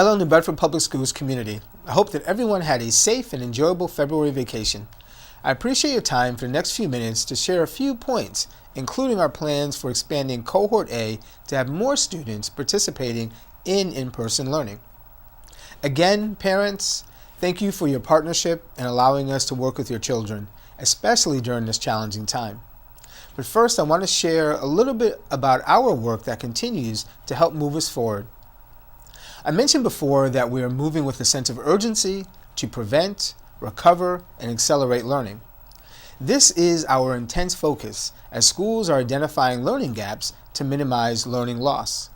Hello, New Bedford Public Schools community. I hope that everyone had a safe and enjoyable February vacation. I appreciate your time for the next few minutes to share a few points, including our plans for expanding Cohort A to have more students participating in in-person learning. Again, parents, thank you for your partnership and allowing us to work with your children, especially during this challenging time. But first, I want to share a little bit about our work that continues to help move us forward. I mentioned before that we are moving with a sense of urgency to prevent, recover, and accelerate learning. This is our intense focus as schools are identifying learning gaps to minimize learning loss.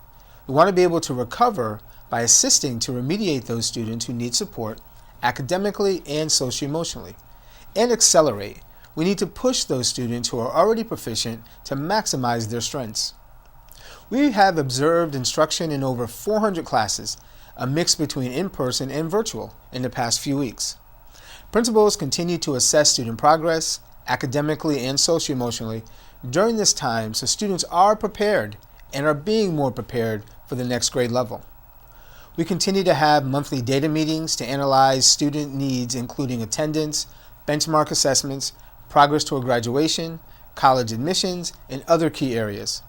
We want to be able to recover by assisting to remediate those students who need support academically and socio-emotionally. And accelerate, we need to push those students who are already proficient to maximize their strengths. We have observed instruction in over 400 classes, a mix between in-person and virtual, in the past few weeks. Principals continue to assess student progress, academically and socio-emotionally, during this time so students are prepared and are being more prepared for the next grade level. We continue to have monthly data meetings to analyze student needs, including attendance, benchmark assessments, progress toward graduation, college admissions, and other key areas.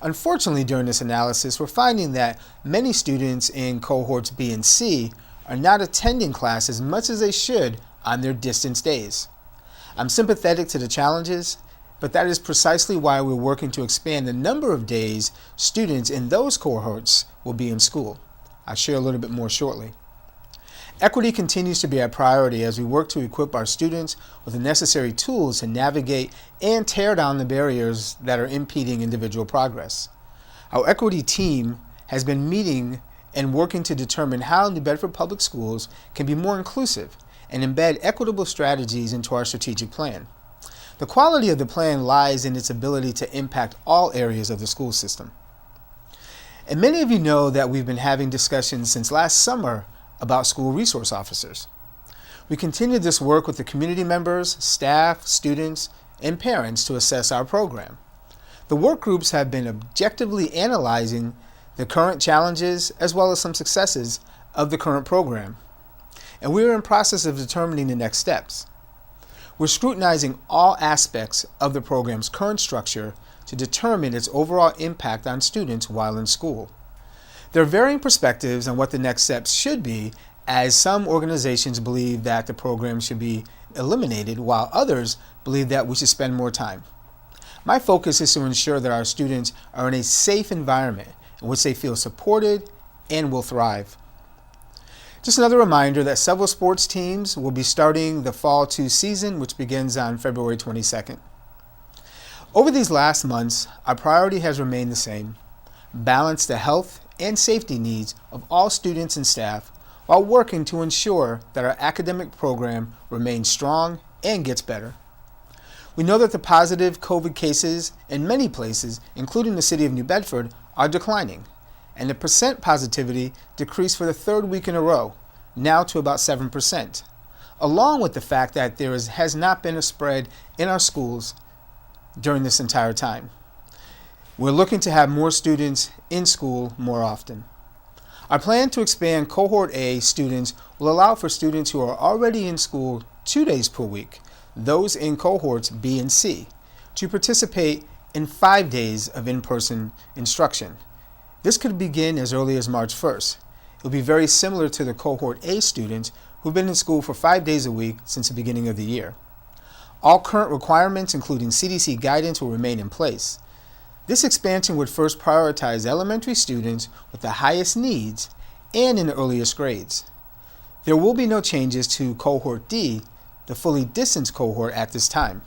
Unfortunately, during this analysis, we're finding that many students in cohorts B and C are not attending class as much as they should on their distance days. I'm sympathetic to the challenges, but that is precisely why we're working to expand the number of days students in those cohorts will be in school. I'll share a little bit more shortly. Equity continues to be our priority as we work to equip our students with the necessary tools to navigate and tear down the barriers that are impeding individual progress. Our equity team has been meeting and working to determine how New Bedford Public Schools can be more inclusive and embed equitable strategies into our strategic plan. The quality of the plan lies in its ability to impact all areas of the school system. And many of you know that we've been having discussions since last summer about school resource officers. We continue this work with the community members, staff, students, and parents to assess our program. The work groups have been objectively analyzing the current challenges as well as some successes of the current program. And we are in process of determining the next steps. We're scrutinizing all aspects of the program's current structure to determine its overall impact on students while in school. There are varying perspectives on what the next steps should be, as some organizations believe that the program should be eliminated, while others believe that we should spend more time. My focus is to ensure that our students are in a safe environment in which they feel supported and will thrive. Just another reminder that several sports teams will be starting the Fall 2 season, which begins on February 22nd. Over these last months, our priority has remained the same: balance the health and safety needs of all students and staff while working to ensure that our academic program remains strong and gets better. We know that the positive COVID cases in many places, including the city of New Bedford, are declining, and the percent positivity decreased for the third week in a row, now to about 7%, along with the fact that there has not been a spread in our schools during this entire time. We're looking to have more students in school more often. Our plan to expand Cohort A students will allow for students who are already in school 2 days per week, those in cohorts B and C, to participate in 5 days of in-person instruction. This could begin as early as March 1st. It will be very similar to the Cohort A students who've been in school for 5 days a week since the beginning of the year. All current requirements, including CDC guidance, will remain in place. This expansion would first prioritize elementary students with the highest needs and in the earliest grades. There will be no changes to Cohort D, the fully distanced cohort, at this time.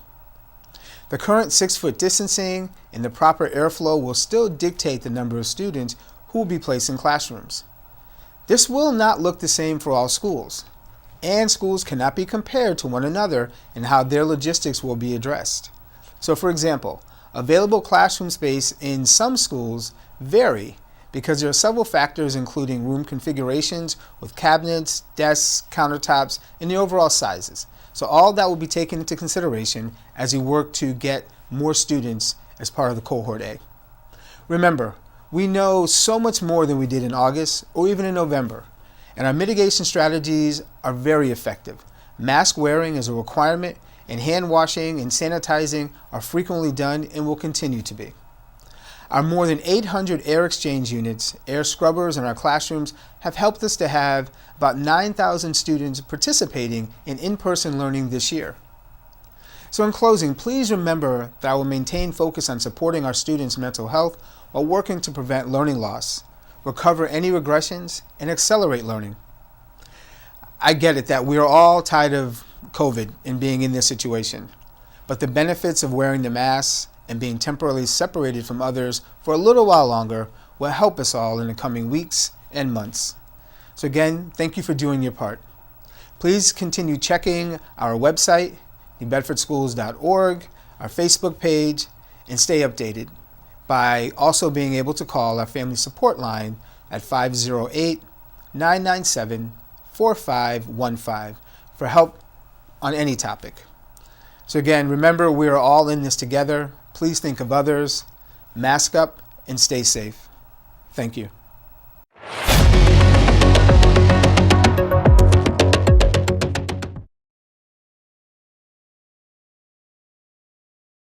The current 6-foot distancing and the proper airflow will still dictate the number of students who will be placed in classrooms. This will not look the same for all schools, and schools cannot be compared to one another in how their logistics will be addressed. So, for example, available classroom space in some schools vary because there are several factors, including room configurations with cabinets, desks, countertops, and the overall sizes. So all that will be taken into consideration as we work to get more students as part of the Cohort A. Remember, we know so much more than we did in August or even in November, And our mitigation strategies are very effective. Mask wearing is a requirement, and hand washing and sanitizing are frequently done and will continue to be. Our more than 800 air exchange units, air scrubbers in our classrooms have helped us to have about 9,000 students participating in in-person learning this year. So in closing, please remember that I will maintain focus on supporting our students' mental health while working to prevent learning loss, recover any regressions, and accelerate learning. I get it that we are all tired of COVID and being in this situation, but the benefits of wearing the mask and being temporarily separated from others for a little while longer will help us all in the coming weeks and months. So again, thank you for doing your part. Please continue checking our website, newbedfordschools.org, our Facebook page, and stay updated by also being able to call our family support line at 508-997-4515 for help on any topic. So again, remember, we are all in this together. Please think of others, mask up, and stay safe. Thank you.